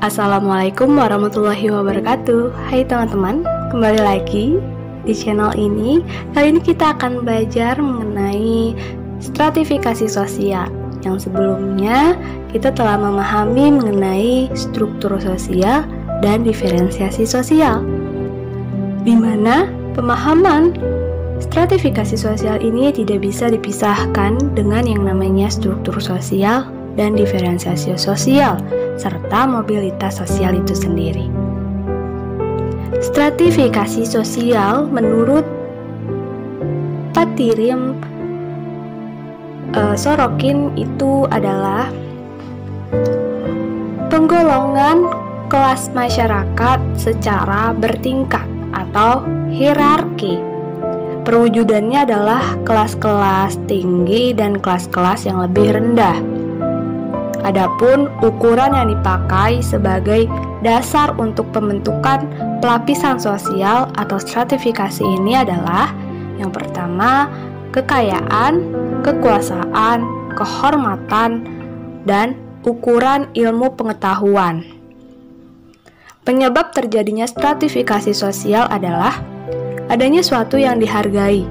Assalamualaikum warahmatullahi wabarakatuh. Hai teman-teman, kembali lagi di channel ini. Kali ini kita akan belajar mengenai stratifikasi sosial. Yang sebelumnya kita telah memahami mengenai struktur sosial dan diferensiasi sosial, di mana pemahaman stratifikasi sosial ini tidak bisa dipisahkan dengan yang namanya struktur sosial dan diferensiasi sosial, serta mobilitas sosial itu sendiri. Stratifikasi sosial menurut Patirim Sorokin itu adalah penggolongan kelas masyarakat secara bertingkat atau hierarki. Perwujudannya adalah kelas-kelas tinggi dan kelas-kelas yang lebih rendah. Adapun ukuran yang dipakai sebagai dasar untuk pembentukan pelapisan sosial atau stratifikasi ini adalah yang pertama, kekayaan, kekuasaan, kehormatan, dan ukuran ilmu pengetahuan. Penyebab terjadinya stratifikasi sosial adalah adanya suatu yang dihargai,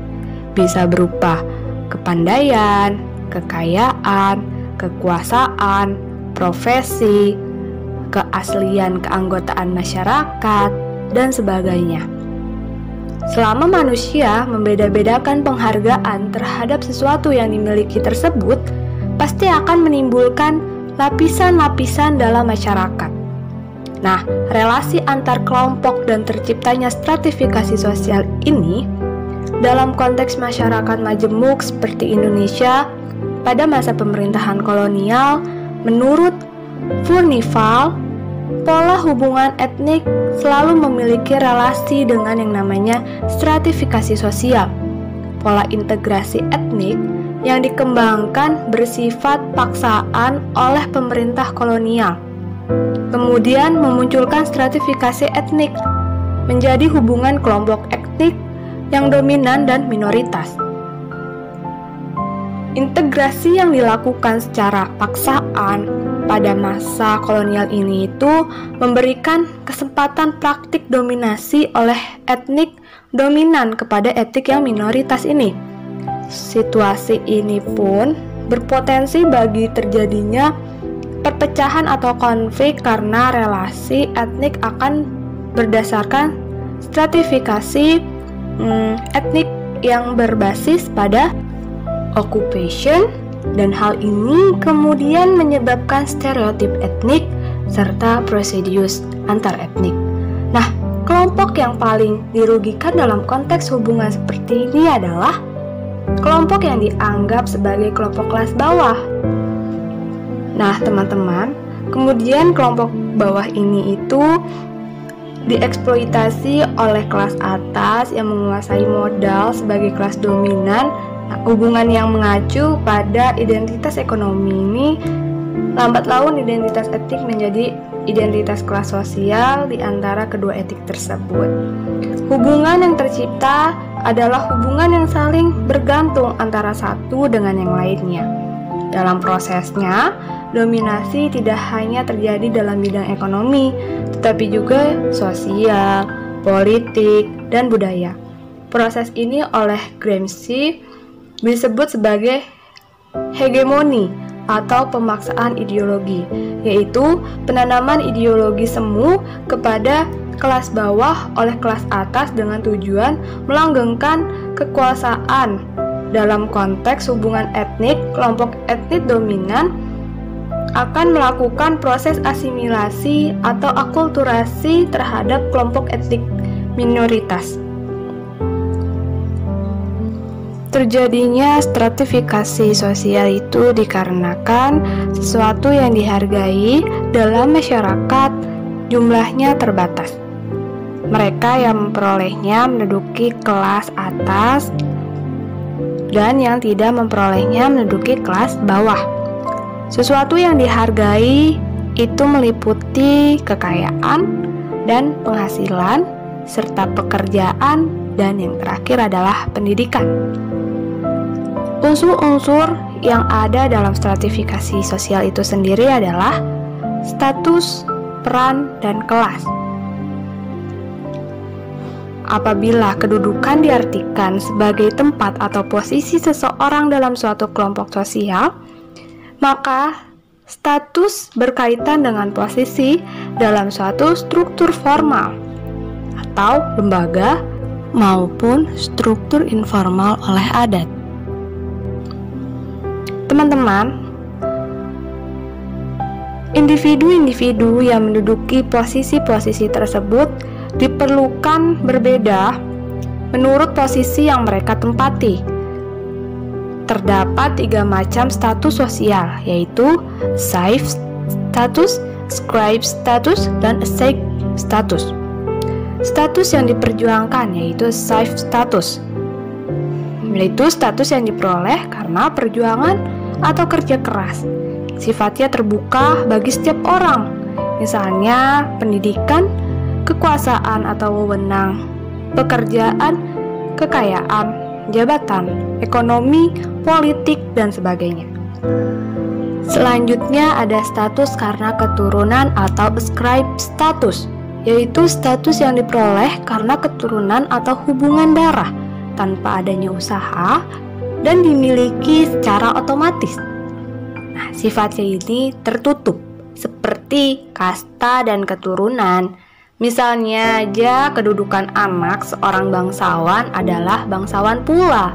bisa berupa kepandaian, kekayaan, kekuasaan, profesi, keaslian keanggotaan masyarakat, dan sebagainya. Selama manusia membeda-bedakan penghargaan terhadap sesuatu yang dimiliki tersebut, pasti akan menimbulkan lapisan-lapisan dalam masyarakat. Nah, relasi antar kelompok dan terciptanya stratifikasi sosial ini dalam konteks masyarakat majemuk seperti Indonesia pada masa pemerintahan kolonial, menurut Furnival, pola hubungan etnik selalu memiliki relasi dengan yang namanya stratifikasi sosial. Pola integrasi etnik yang dikembangkan bersifat paksaan oleh pemerintah kolonial, kemudian memunculkan stratifikasi etnik menjadi hubungan kelompok etnik yang dominan dan minoritas. Integrasi yang dilakukan secara paksaan pada masa kolonial ini itu memberikan kesempatan praktik dominasi oleh etnik dominan kepada etnik yang minoritas ini. Situasi ini pun berpotensi bagi terjadinya perpecahan atau konflik karena relasi etnik akan berdasarkan stratifikasi etnik yang berbasis pada occupation, dan hal ini kemudian menyebabkan stereotip etnik serta presidius antar etnik. Nah, kelompok yang paling dirugikan dalam konteks hubungan seperti ini adalah kelompok yang dianggap sebagai kelompok kelas bawah. Nah, teman-teman, kemudian kelompok bawah ini itu dieksploitasi oleh kelas atas yang menguasai modal sebagai kelas dominan. Nah, hubungan yang mengacu pada identitas ekonomi ini lambat laun identitas etik menjadi identitas kelas sosial di antara kedua etik tersebut. Hubungan yang tercipta adalah hubungan yang saling bergantung antara satu dengan yang lainnya. Dalam prosesnya, dominasi tidak hanya terjadi dalam bidang ekonomi, tetapi juga sosial, politik, dan budaya. Proses ini oleh Gramsci disebut sebagai hegemoni atau pemaksaan ideologi, yaitu penanaman ideologi semu kepada kelas bawah oleh kelas atas dengan tujuan melanggengkan kekuasaan. Dalam konteks hubungan etnik, kelompok etnik dominan akan melakukan proses asimilasi atau akulturasi terhadap kelompok etnik minoritas. Terjadinya stratifikasi sosial itu dikarenakan sesuatu yang dihargai dalam masyarakat jumlahnya terbatas. Mereka yang memperolehnya menduduki kelas atas dan yang tidak memperolehnya menduduki kelas bawah. Sesuatu yang dihargai itu meliputi kekayaan dan penghasilan serta pekerjaan, dan yang terakhir adalah pendidikan. Unsur-unsur yang ada dalam stratifikasi sosial itu sendiri adalah status peran, dan kelas. Apabila kedudukan diartikan sebagai tempat atau posisi seseorang dalam suatu kelompok sosial, maka status berkaitan dengan posisi dalam suatu struktur formal atau lembaga maupun struktur informal oleh adat. Teman-teman, individu-individu yang menduduki posisi-posisi tersebut diperlukan berbeda menurut posisi yang mereka tempati. Terdapat 3 macam status sosial, yaitu safe status, scribe status, dan ascetic status. Status yang diperjuangkan yaitu safe status, yaitu status yang diperoleh karena perjuangan atau kerja keras. Sifatnya terbuka bagi setiap orang, misalnya pendidikan, kekuasaan atau wewenang, pekerjaan, kekayaan, jabatan, ekonomi, politik, dan sebagainya. Selanjutnya ada status karena keturunan atau ascribe status, yaitu status yang diperoleh karena keturunan atau hubungan darah tanpa adanya usaha dan dimiliki secara otomatis. Nah, sifatnya ini tertutup seperti kasta dan keturunan. Misalnya aja kedudukan anak seorang bangsawan adalah bangsawan pula.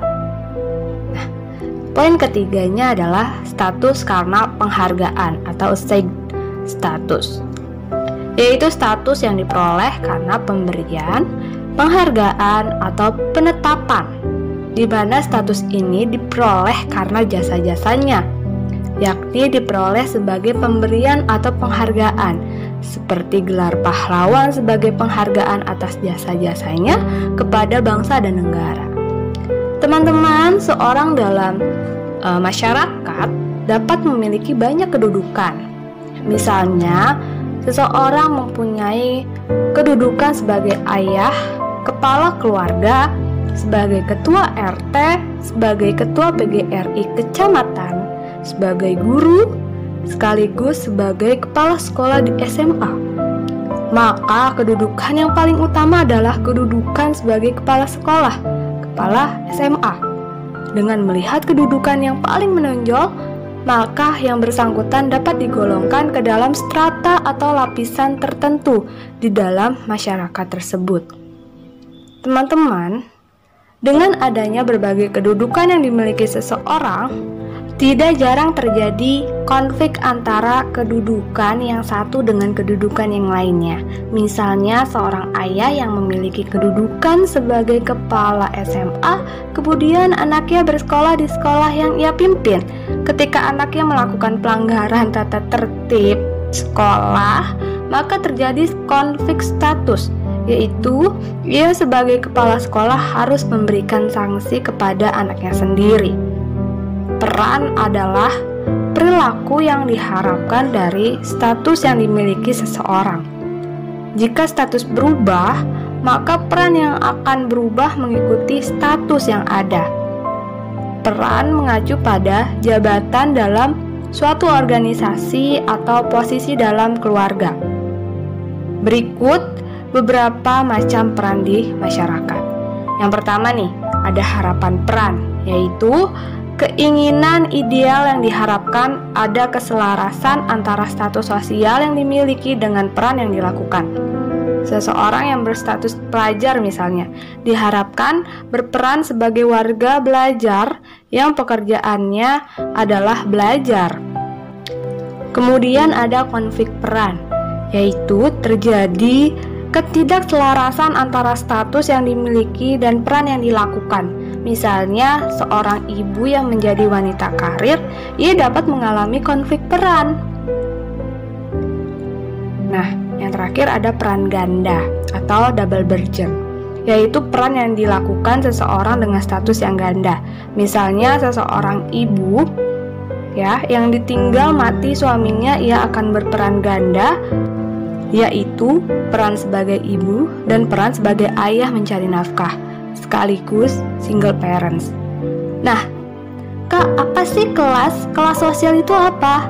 Nah, poin ketiganya adalah status karena penghargaan atau ascetic status, yaitu status yang diperoleh karena pemberian, penghargaan, atau penetapan, di mana status ini diperoleh karena jasa-jasanya, yakni diperoleh sebagai pemberian atau penghargaan, seperti gelar pahlawan sebagai penghargaan atas jasa-jasanya kepada bangsa dan negara. Teman-teman, seorang dalam masyarakat dapat memiliki banyak kedudukan. Misalnya, seseorang mempunyai kedudukan sebagai ayah, kepala keluarga, sebagai ketua RT, sebagai ketua PGRI kecamatan, sebagai guru, sekaligus sebagai kepala sekolah di SMA. Maka kedudukan yang paling utama adalah kedudukan sebagai kepala sekolah, kepala SMA. Dengan melihat kedudukan yang paling menonjol, maka yang bersangkutan dapat digolongkan ke dalam strata atau lapisan tertentu di dalam masyarakat tersebut. Teman-teman, dengan adanya berbagai kedudukan yang dimiliki seseorang, tidak jarang terjadi konflik antara kedudukan yang satu dengan kedudukan yang lainnya. Misalnya seorang ayah yang memiliki kedudukan sebagai kepala SMA, kemudian anaknya bersekolah di sekolah yang ia pimpin. Ketika anaknya melakukan pelanggaran tata tertib sekolah, maka terjadi konflik status, yaitu ia sebagai kepala sekolah harus memberikan sanksi kepada anaknya sendiri. Peran adalah perilaku yang diharapkan dari status yang dimiliki seseorang. Jika status berubah, maka peran yang akan berubah mengikuti status yang ada. Peran mengacu pada jabatan dalam suatu organisasi atau posisi dalam keluarga. Berikut beberapa macam peran di masyarakat. Yang pertama nih, ada harapan peran, yaitu keinginan ideal yang diharapkan ada keselarasan antara status sosial yang dimiliki dengan peran yang dilakukan. Seseorang yang berstatus pelajar misalnya, diharapkan berperan sebagai warga belajar yang pekerjaannya adalah belajar. Kemudian ada konflik peran, yaitu terjadi ketidakselarasan antara status yang dimiliki dan peran yang dilakukan. Misalnya, seorang ibu yang menjadi wanita karir, ia dapat mengalami konflik peran. Nah, yang terakhir ada peran ganda atau double burden, yaitu peran yang dilakukan seseorang dengan status yang ganda. Misalnya, seseorang ibu yang ditinggal mati suaminya, ia akan berperan ganda, yaitu peran sebagai ibu dan peran sebagai ayah mencari nafkah, sekaligus single parents. Nah, Kak, apa sih kelas? Kelas sosial itu apa?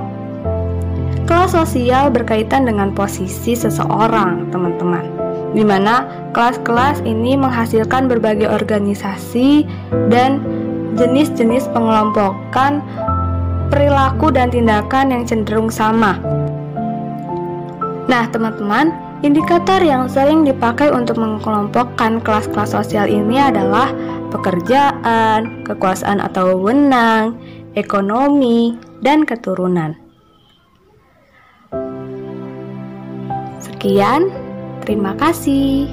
Kelas sosial berkaitan dengan posisi seseorang, teman-teman, di mana kelas-kelas ini menghasilkan berbagai organisasi dan jenis-jenis pengelompokan perilaku dan tindakan yang cenderung sama. Nah, teman-teman, indikator yang sering dipakai untuk mengelompokkan kelas-kelas sosial ini adalah pekerjaan, kekuasaan atau wewenang, ekonomi, dan keturunan. Sekian, terima kasih.